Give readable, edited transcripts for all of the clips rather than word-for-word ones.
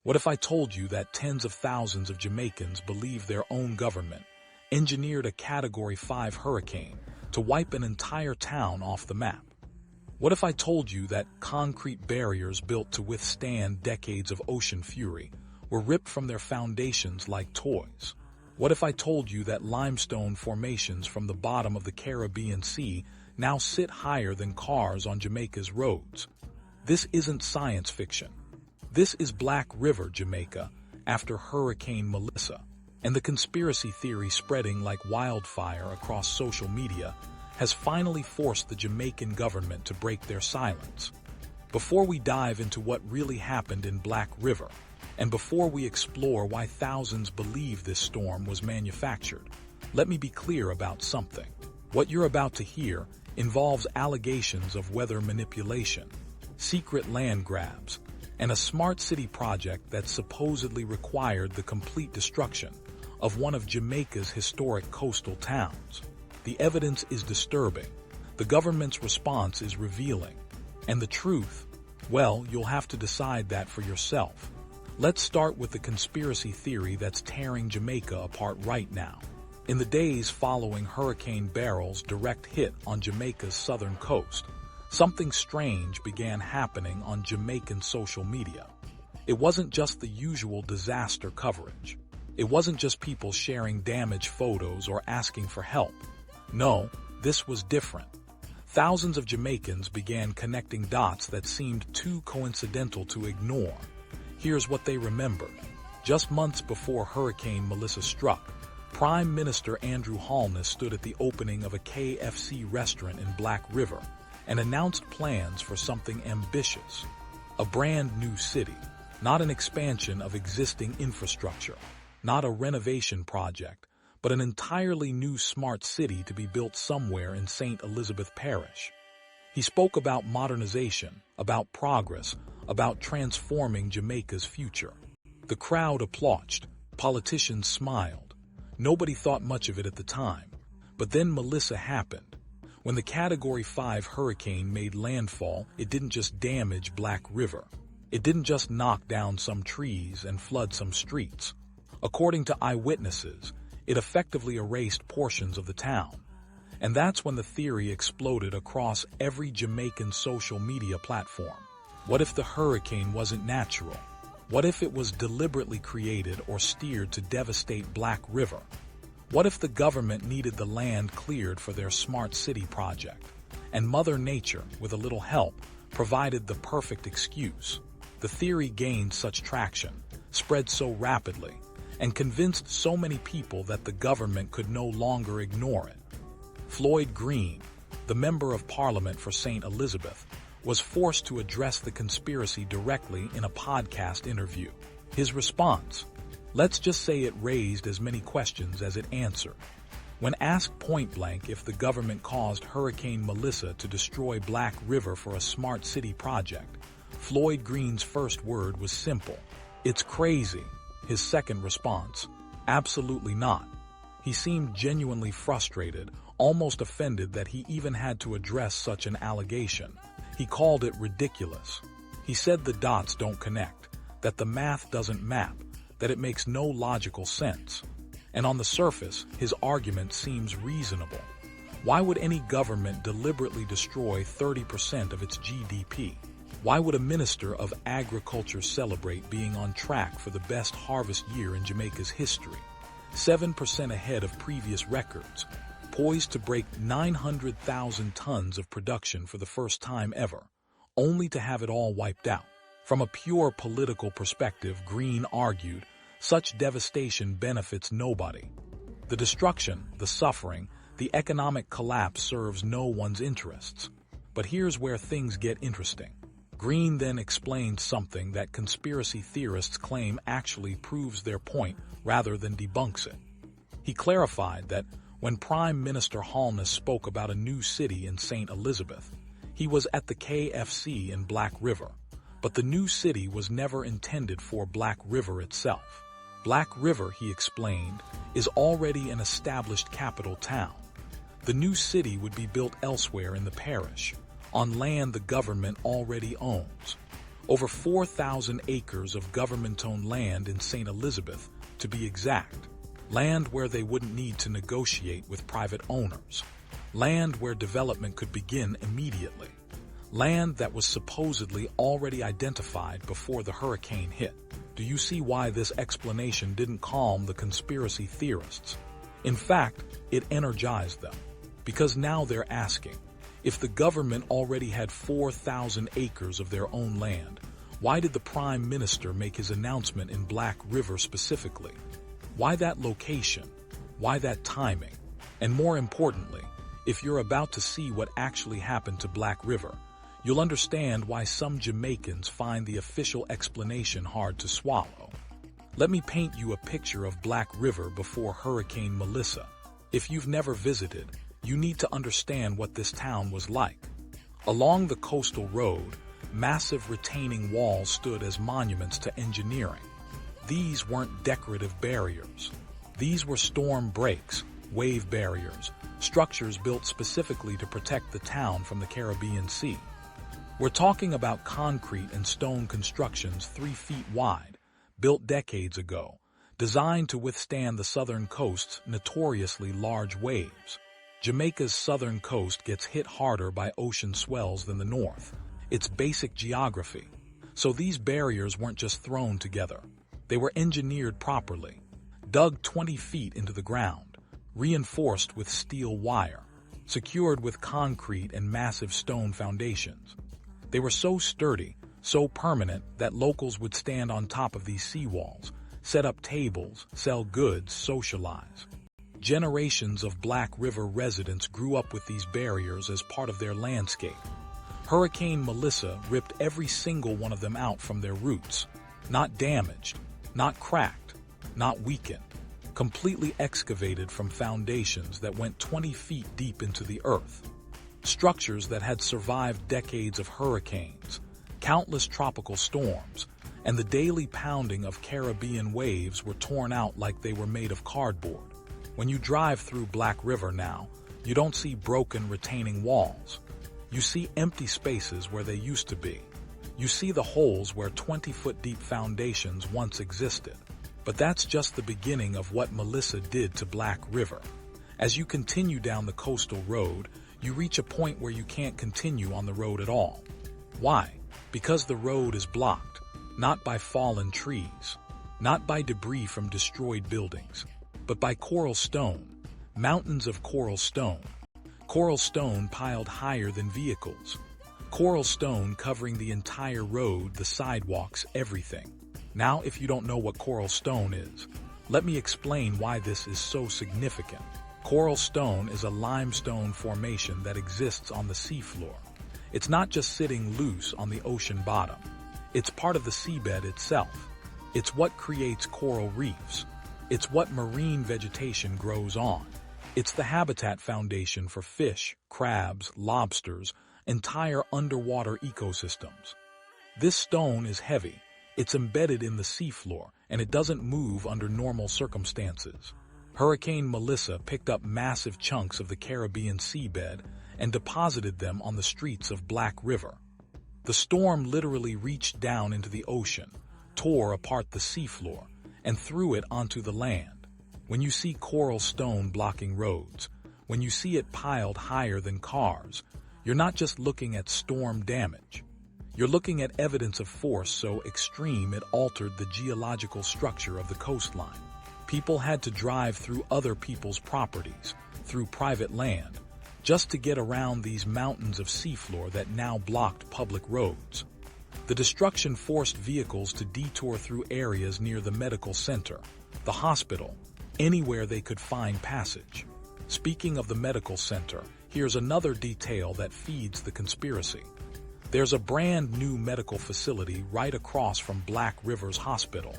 What if I told you that tens of thousands of Jamaicans believe their own government engineered a Category 5 hurricane to wipe an entire town off the map? What if I told you that concrete barriers built to withstand decades of ocean fury were ripped from their foundations like toys? What if I told you that limestone formations from the bottom of the Caribbean Sea now sit higher than cars on Jamaica's roads? This isn't science fiction. This is Black River, Jamaica, after Hurricane Melissa, and the conspiracy theory spreading like wildfire across social media has finally forced the Jamaican government to break their silence. Before we dive into what really happened in Black River, and before we explore why thousands believe this storm was manufactured, let me be clear about something. What you're about to hear involves allegations of weather manipulation, secret land grabs, and a smart city project that supposedly required the complete destruction of one of Jamaica's historic coastal towns. The evidence is disturbing, the government's response is revealing, and the truth, well, you'll have to decide that for yourself. Let's start with the conspiracy theory that's tearing Jamaica apart right now. In the days following Hurricane Beryl's direct hit on Jamaica's southern coast, something strange began happening on Jamaican social media. It wasn't just the usual disaster coverage. It wasn't just people sharing damaged photos or asking for help. No, this was different. Thousands of Jamaicans began connecting dots that seemed too coincidental to ignore. Here's what they remembered. Just months before Hurricane Melissa struck, Prime Minister Andrew Holness stood at the opening of a KFC restaurant in Black River and announced plans for something ambitious. A brand new city, not an expansion of existing infrastructure, not a renovation project, but an entirely new smart city to be built somewhere in St. Elizabeth Parish. He spoke about modernization, about progress, about transforming Jamaica's future. The crowd applauded, politicians smiled. Nobody thought much of it at the time. But then Melissa happened. When the Category 5 hurricane made landfall, it didn't just damage Black River. It didn't just knock down some trees and flood some streets. According to eyewitnesses, it effectively erased portions of the town. And that's when the theory exploded across every Jamaican social media platform. What if the hurricane wasn't natural? What if it was deliberately created or steered to devastate Black River? What if the government needed the land cleared for their smart city project, and Mother Nature, with a little help, provided the perfect excuse? The theory gained such traction, spread so rapidly, and convinced so many people that the government could no longer ignore it. Floyd, the Member of Parliament for St. Elizabeth, was forced to address the conspiracy directly in a podcast interview. His response: let's just say it raised as many questions as it answered. When asked point-blank if the government caused Hurricane Melissa to destroy Black River for a smart city project, Floyd Green's first word was simple: it's crazy. His second response: absolutely not. He seemed genuinely frustrated, almost offended that he even had to address such an allegation. He called it ridiculous. He said the dots don't connect, that the math doesn't map, that it makes no logical sense. And on the surface, his argument seems reasonable. Why would any government deliberately destroy 30% of its GDP? Why would a minister of agriculture celebrate being on track for the best harvest year in Jamaica's history, 7% ahead of previous records, poised to break 900,000 tons of production for the first time ever, only to have it all wiped out? From a pure political perspective, Green argued, such devastation benefits nobody. The destruction, the suffering, the economic collapse serves no one's interests. But here's where things get interesting. Green then explained something that conspiracy theorists claim actually proves their point rather than debunks it. He clarified that when Prime Minister Holness spoke about a new city in St. Elizabeth, he was at the KFC in Black River, but the new city was never intended for Black River itself. Black River, he explained, is already an established capital town. The new city would be built elsewhere in the parish, on land the government already owns. Over 4,000 acres of government-owned land in St. Elizabeth, to be exact. Land where they wouldn't need to negotiate with private owners. Land where development could begin immediately. Land that was supposedly already identified before the hurricane hit. Do you see why this explanation didn't calm the conspiracy theorists? In fact, it energized them. Because now they're asking, if the government already had 4,000 acres of their own land, why did the Prime Minister make his announcement in Black River specifically? Why that location? Why that timing? And more importantly, if you're about to see what actually happened to Black River, you'll understand why some Jamaicans find the official explanation hard to swallow. Let me paint you a picture of Black River before Hurricane Melissa. If you've never visited, you need to understand what this town was like. Along the coastal road, massive retaining walls stood as monuments to engineering. These weren't decorative barriers. These were storm breaks, wave barriers, structures built specifically to protect the town from the Caribbean Sea. We're talking about concrete and stone constructions 3 feet wide, built decades ago, designed to withstand the southern coast's notoriously large waves. Jamaica's southern coast gets hit harder by ocean swells than the north. It's basic geography. So these barriers weren't just thrown together. They were engineered properly, dug 20 feet into the ground, reinforced with steel wire, secured with concrete and massive stone foundations. They were so sturdy, so permanent that locals would stand on top of these seawalls, set up tables, sell goods, socialize. Generations of Black River residents grew up with these barriers as part of their landscape. Hurricane Melissa ripped every single one of them out from their roots, not damaged, not cracked, not weakened, completely excavated from foundations that went 20 feet deep into the earth. Structures that had survived decades of hurricanes, countless tropical storms, and the daily pounding of Caribbean waves were torn out like they were made of cardboard. When you drive through Black River now, you don't see broken retaining walls. You see empty spaces where they used to be. You see the holes where 20-foot deep foundations once existed. But that's just the beginning of what Melissa did to Black River. As you continue down the coastal road, you reach a point where you can't continue on the road at all. Why? Because the road is blocked, not by fallen trees, not by debris from destroyed buildings, but by coral stone, mountains of coral stone piled higher than vehicles, coral stone covering the entire road, the sidewalks, everything. Now, if you don't know what coral stone is, let me explain why this is so significant. Coral stone is a limestone formation that exists on the seafloor. It's not just sitting loose on the ocean bottom. It's part of the seabed itself. It's what creates coral reefs. It's what marine vegetation grows on. It's the habitat foundation for fish, crabs, lobsters, entire underwater ecosystems. This stone is heavy. It's embedded in the seafloor, and it doesn't move under normal circumstances. Hurricane Melissa picked up massive chunks of the Caribbean seabed and deposited them on the streets of Black River. The storm literally reached down into the ocean, tore apart the seafloor, and threw it onto the land. When you see coral stone blocking roads, when you see it piled higher than cars, you're not just looking at storm damage. You're looking at evidence of force so extreme it altered the geological structure of the coastline. People had to drive through other people's properties, through private land, just to get around these mountains of seafloor that now blocked public roads. The destruction forced vehicles to detour through areas near the medical center, the hospital, anywhere they could find passage. Speaking of the medical center, here's another detail that feeds the conspiracy. There's a brand new medical facility right across from Black River's hospital.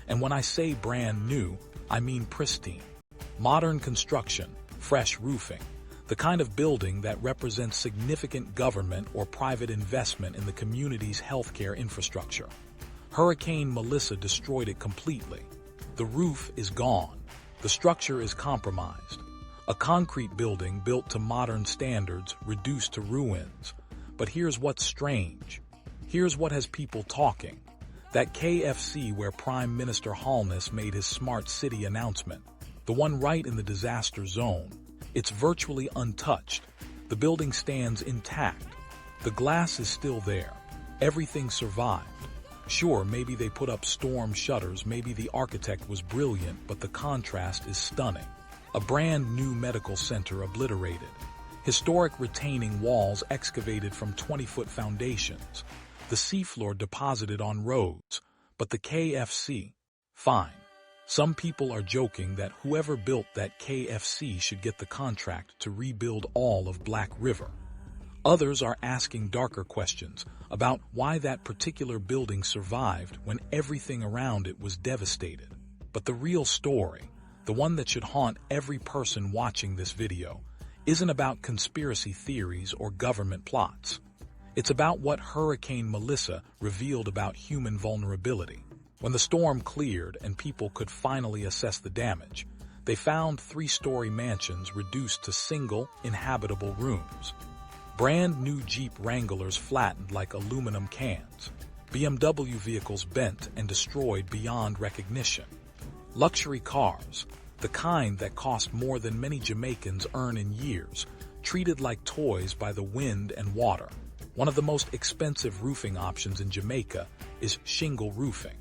And when I say brand new, I mean pristine. Modern construction, fresh roofing, the kind of building that represents significant government or private investment in the community's healthcare infrastructure. Hurricane Melissa destroyed it completely. The roof is gone. The structure is compromised. A concrete building built to modern standards reduced to ruins. But here's what's strange. Here's what has people talking. That KFC where Prime Minister Holness made his smart city announcement, the one right in the disaster zone, it's virtually untouched. The building stands intact. The glass is still there. Everything survived. Sure, maybe they put up storm shutters, maybe the architect was brilliant, but the contrast is stunning. A brand new medical center obliterated. Historic retaining walls excavated from 20-foot foundations. The seafloor deposited on roads. But the KFC? Fine. Some people are joking that whoever built that KFC should get the contract to rebuild all of Black River. Others are asking darker questions about why that particular building survived when everything around it was devastated. But the real story, the one that should haunt every person watching this video, isn't about conspiracy theories or government plots. It's about what Hurricane Melissa revealed about human vulnerability. When the storm cleared and people could finally assess the damage, they found 3-story mansions reduced to single, inhabitable rooms. Brand new Jeep Wranglers flattened like aluminum cans. BMW vehicles bent and destroyed beyond recognition. Luxury cars, the kind that cost more than many Jamaicans earn in years, treated like toys by the wind and water. One of the most expensive roofing options in Jamaica is shingle roofing.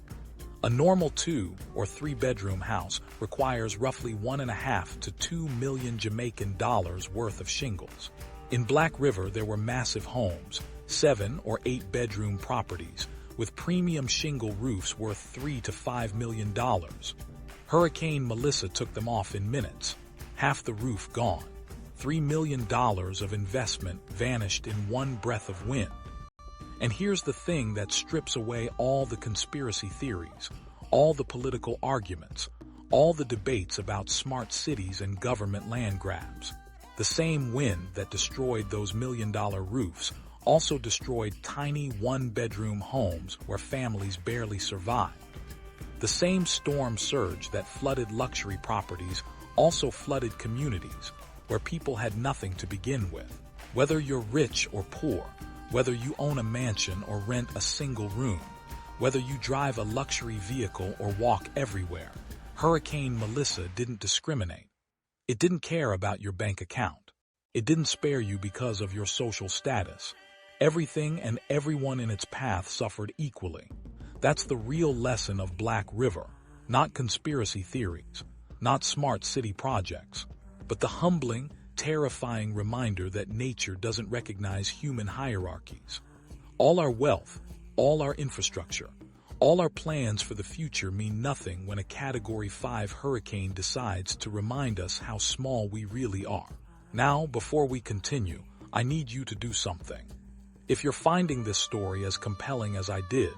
A normal 2- or 3-bedroom house requires roughly $1.5 to $2 million Jamaican dollars worth of shingles. In Black River, there were massive homes, 7- or 8-bedroom properties, with premium shingle roofs worth $3 to $5 million. Hurricane Melissa took them off in minutes. Half the roof gone. $3 million of investment vanished in one breath of wind. And here's the thing that strips away all the conspiracy theories, all the political arguments, all the debates about smart cities and government land grabs. The same wind that destroyed those million-dollar roofs also destroyed tiny 1-bedroom homes where families barely survived. The same storm surge that flooded luxury properties also flooded communities where people had nothing to begin with. Whether you're rich or poor, whether you own a mansion or rent a single room, whether you drive a luxury vehicle or walk everywhere, Hurricane Melissa didn't discriminate. It didn't care about your bank account. It didn't spare you because of your social status. Everything and everyone in its path suffered equally. That's the real lesson of Black River, not conspiracy theories, not smart city projects, but the humbling, terrifying reminder that nature doesn't recognize human hierarchies. All our wealth, all our infrastructure, all our plans for the future mean nothing when a Category 5 hurricane decides to remind us how small we really are. Now, before we continue, I need you to do something. If you're finding this story as compelling as I did,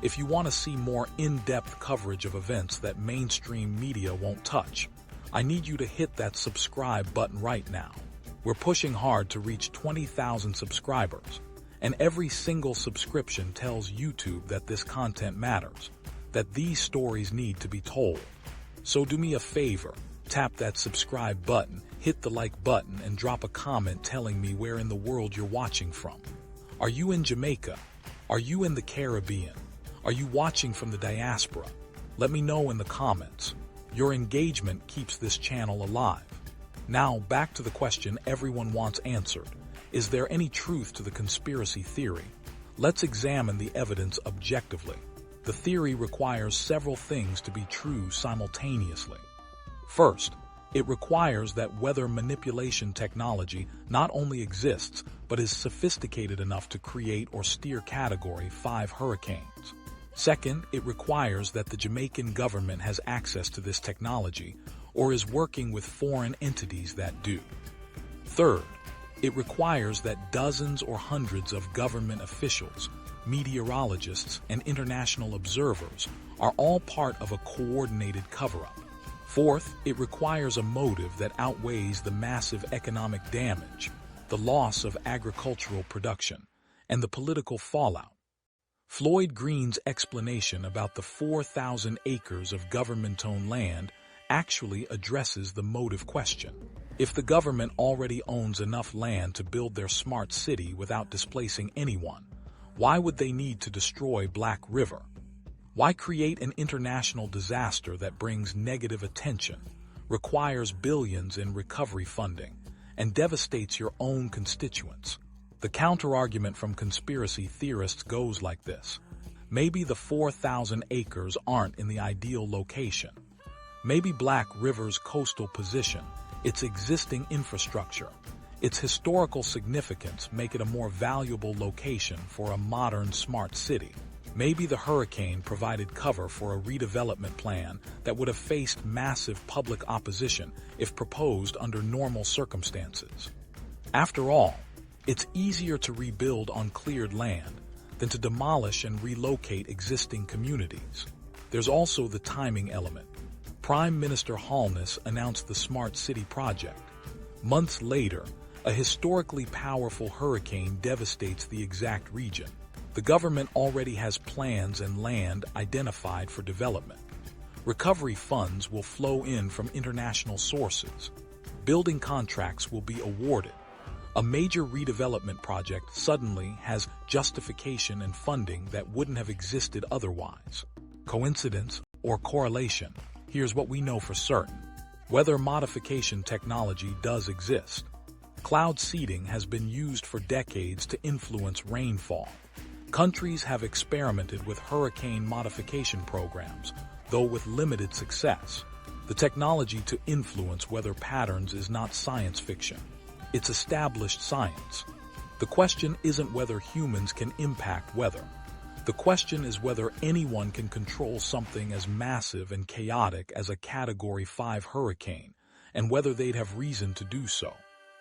if you want to see more in-depth coverage of events that mainstream media won't touch, I need you to hit that subscribe button right now. We're pushing hard to reach 20,000 subscribers, and every single subscription tells YouTube that this content matters, that these stories need to be told. So do me a favor, tap that subscribe button, hit the like button, and drop a comment telling me where in the world you're watching from. Are you in Jamaica? Are you in the Caribbean? Are you watching from the diaspora? Let me know in the comments. Your engagement keeps this channel alive. Now, back to the question everyone wants answered. Is there any truth to the conspiracy theory? Let's examine the evidence objectively. The theory requires several things to be true simultaneously. First, it requires that weather manipulation technology not only exists, but is sophisticated enough to create or steer Category 5 hurricanes. Second, it requires that the Jamaican government has access to this technology or is working with foreign entities that do. Third, it requires that dozens or hundreds of government officials, meteorologists, and international observers are all part of a coordinated cover-up. Fourth, it requires a motive that outweighs the massive economic damage, the loss of agricultural production, and the political fallout. Floyd Green's explanation about the 4,000 acres of government-owned land actually addresses the motive question. If the government already owns enough land to build their smart city without displacing anyone, Why would they need to destroy Black River? Why create an international disaster that brings negative attention, requires billions in recovery funding, and devastates your own constituents? The counterargument from conspiracy theorists goes like this. Maybe the 4,000 acres aren't in the ideal location. Maybe Black River's coastal position, its existing infrastructure, its historical significance make it a more valuable location for a modern smart city. Maybe the hurricane provided cover for a redevelopment plan that would have faced massive public opposition if proposed under normal circumstances. After all, it's easier to rebuild on cleared land than to demolish and relocate existing communities. There's also the timing element. Prime Minister Holness announced the Smart City project. Months later, a historically powerful hurricane devastates the exact region. The government already has plans and land identified for development. Recovery funds will flow in from international sources. Building contracts will be awarded. A major redevelopment project suddenly has justification and funding that wouldn't have existed otherwise. Coincidence or correlation? Here's what we know for certain. Weather modification technology does exist. Cloud seeding has been used for decades to influence rainfall. Countries have experimented with hurricane modification programs, though with limited success. The technology to influence weather patterns is not science fiction. It's established science. The question isn't whether humans can impact weather. The question is whether anyone can control something as massive and chaotic as a Category 5 hurricane, and whether they'd have reason to do so.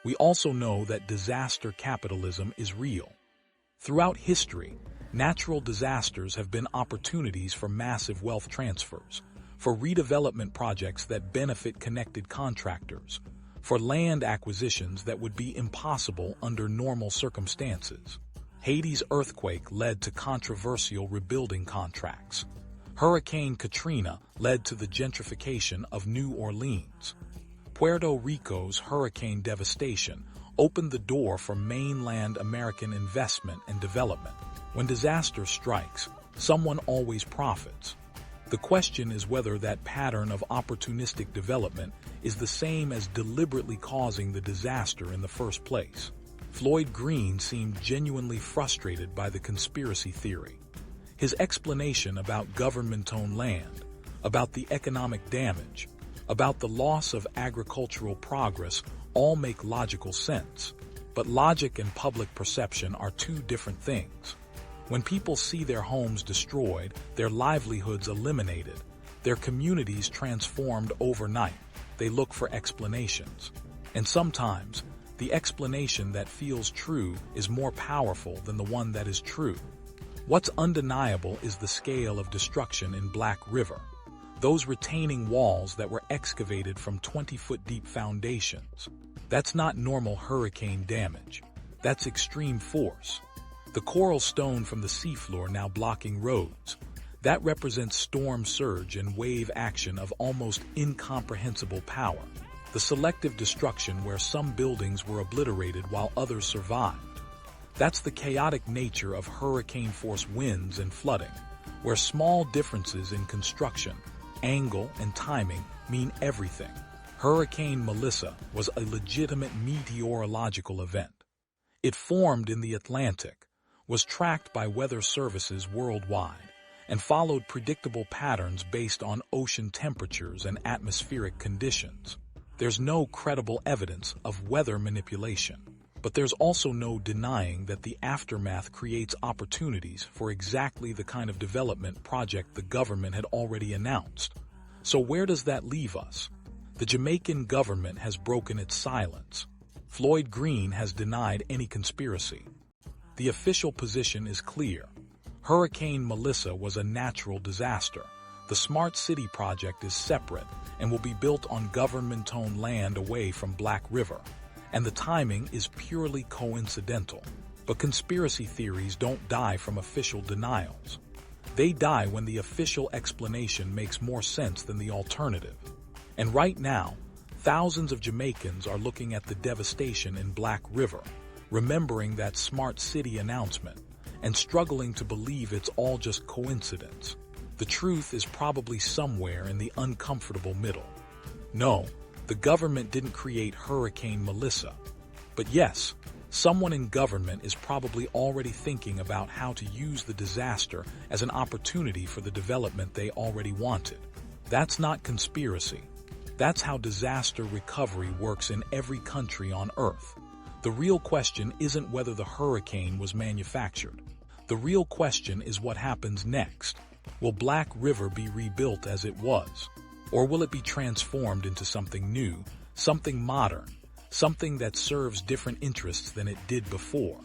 We also know that disaster capitalism is real. Throughout history, natural disasters have been opportunities for massive wealth transfers, for redevelopment projects that benefit connected contractors, for land acquisitions that would be impossible under normal circumstances. Haiti's earthquake led to controversial rebuilding contracts. Hurricane Katrina led to the gentrification of New Orleans. Puerto Rico's hurricane devastation opened the door for mainland American investment and development. When disaster strikes, someone always profits. The question is whether that pattern of opportunistic development is the same as deliberately causing the disaster in the first place. Floyd Green seemed genuinely frustrated by the conspiracy theory. His explanation about government-owned land, about the economic damage, about the loss of agricultural progress all make logical sense. But logic and public perception are two different things. When people see their homes destroyed, their livelihoods eliminated, their communities transformed overnight, they look for explanations. And sometimes, the explanation that feels true is more powerful than the one that is true. What's undeniable is the scale of destruction in Black River. Those retaining walls that were excavated from 20-foot deep foundations. That's not normal hurricane damage. That's extreme force. The coral stone from the seafloor now blocking roads. That represents storm surge and wave action of almost incomprehensible power. The selective destruction where some buildings were obliterated while others survived. That's the chaotic nature of hurricane-force winds and flooding, where small differences in construction, angle, and timing mean everything. Hurricane Melissa was a legitimate meteorological event. It formed in the Atlantic, was tracked by weather services worldwide, and followed predictable patterns based on ocean temperatures and atmospheric conditions. There's no credible evidence of weather manipulation, but there's also no denying that the aftermath creates opportunities for exactly the kind of development project the government had already announced. So where does that leave us? The Jamaican government has broken its silence. Floyd Green has denied any conspiracy. The official position is clear. Hurricane Melissa was a natural disaster. The Smart City project is separate and will be built on government-owned land away from Black River, and the timing is purely coincidental. But conspiracy theories don't die from official denials. They die when the official explanation makes more sense than the alternative. And right now, thousands of Jamaicans are looking at the devastation in Black River, remembering that Smart City announcement, and struggling to believe it's all just coincidence. The truth is probably somewhere in the uncomfortable middle. No, the government didn't create Hurricane Melissa. But yes, someone in government is probably already thinking about how to use the disaster as an opportunity for the development they already wanted. That's not conspiracy. That's how disaster recovery works in every country on Earth. The real question isn't whether the hurricane was manufactured. The real question is what happens next. Will Black River be rebuilt as it was? Or will it be transformed into something new, something modern, something that serves different interests than it did before?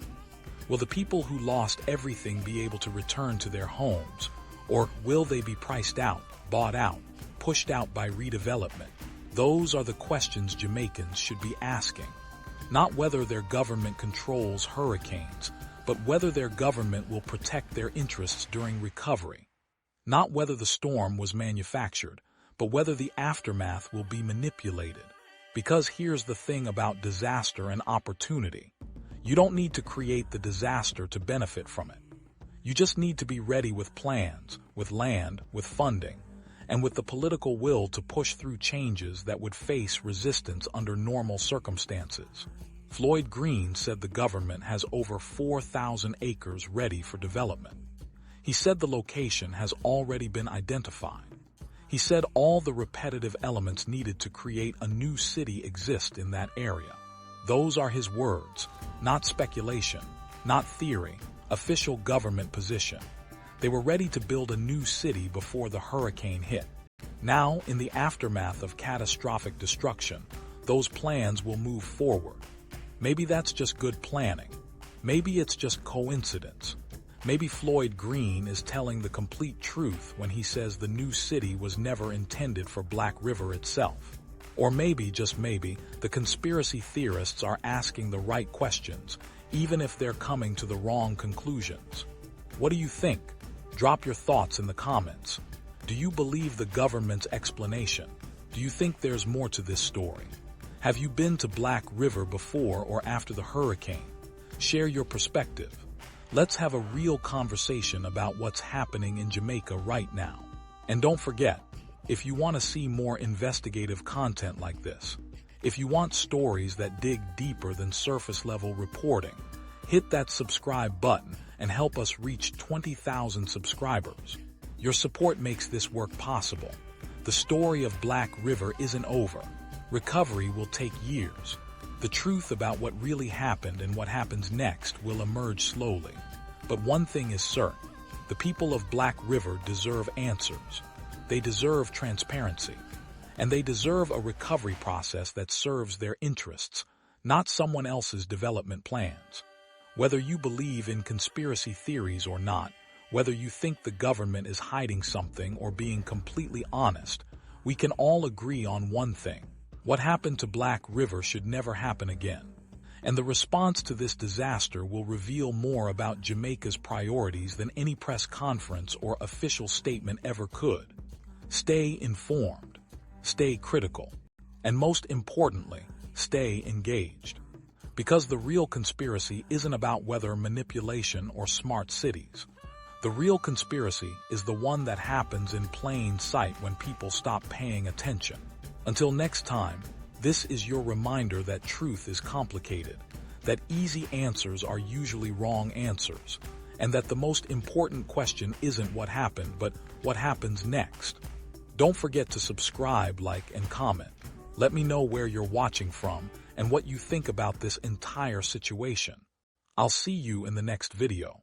Will the people who lost everything be able to return to their homes? Or will they be priced out, bought out, pushed out by redevelopment? Those are the questions Jamaicans should be asking. Not whether their government controls hurricanes, but whether their government will protect their interests during recovery. Not whether the storm was manufactured, but whether the aftermath will be manipulated. Because here's the thing about disaster and opportunity. You don't need to create the disaster to benefit from it. You just need to be ready with plans, with land, with funding, and with the political will to push through changes that would face resistance under normal circumstances. Floyd Green said the government has over 4,000 acres ready for development. He said the location has already been identified. He said all the repetitive elements needed to create a new city exist in that area. Those are his words, not speculation, not theory, official government position. They were ready to build a new city before the hurricane hit. Now, in the aftermath of catastrophic destruction, those plans will move forward. Maybe that's just good planning. Maybe it's just coincidence. Maybe Floyd Green is telling the complete truth when he says the new city was never intended for Black River itself. Or maybe, just maybe, the conspiracy theorists are asking the right questions, even if they're coming to the wrong conclusions. What do you think? Drop your thoughts in the comments. Do you believe the government's explanation? Do you think there's more to this story? Have you been to Black River before or after the hurricane? Share your perspective. Let's have a real conversation about what's happening in Jamaica right now. And don't forget, if you want to see more investigative content like this, if you want stories that dig deeper than surface-level reporting, hit that subscribe button and help us reach 20,000 subscribers. Your support makes this work possible. The story of Black River isn't over. Recovery will take years. The truth about what really happened and what happens next will emerge slowly. But one thing is certain. The people of Black River deserve answers. They deserve transparency. And they deserve a recovery process that serves their interests, not someone else's development plans. Whether you believe in conspiracy theories or not, whether you think the government is hiding something or being completely honest, we can all agree on one thing. What happened to Black River should never happen again. And the response to this disaster will reveal more about Jamaica's priorities than any press conference or official statement ever could. Stay informed, stay critical, and most importantly, stay engaged. Because the real conspiracy isn't about whether manipulation or smart cities. The real conspiracy is the one that happens in plain sight when people stop paying attention. Until next time, this is your reminder that truth is complicated, that easy answers are usually wrong answers, and that the most important question isn't what happened, but what happens next. Don't forget to subscribe, like, and comment. Let me know where you're watching from and what you think about this entire situation. I'll see you in the next video.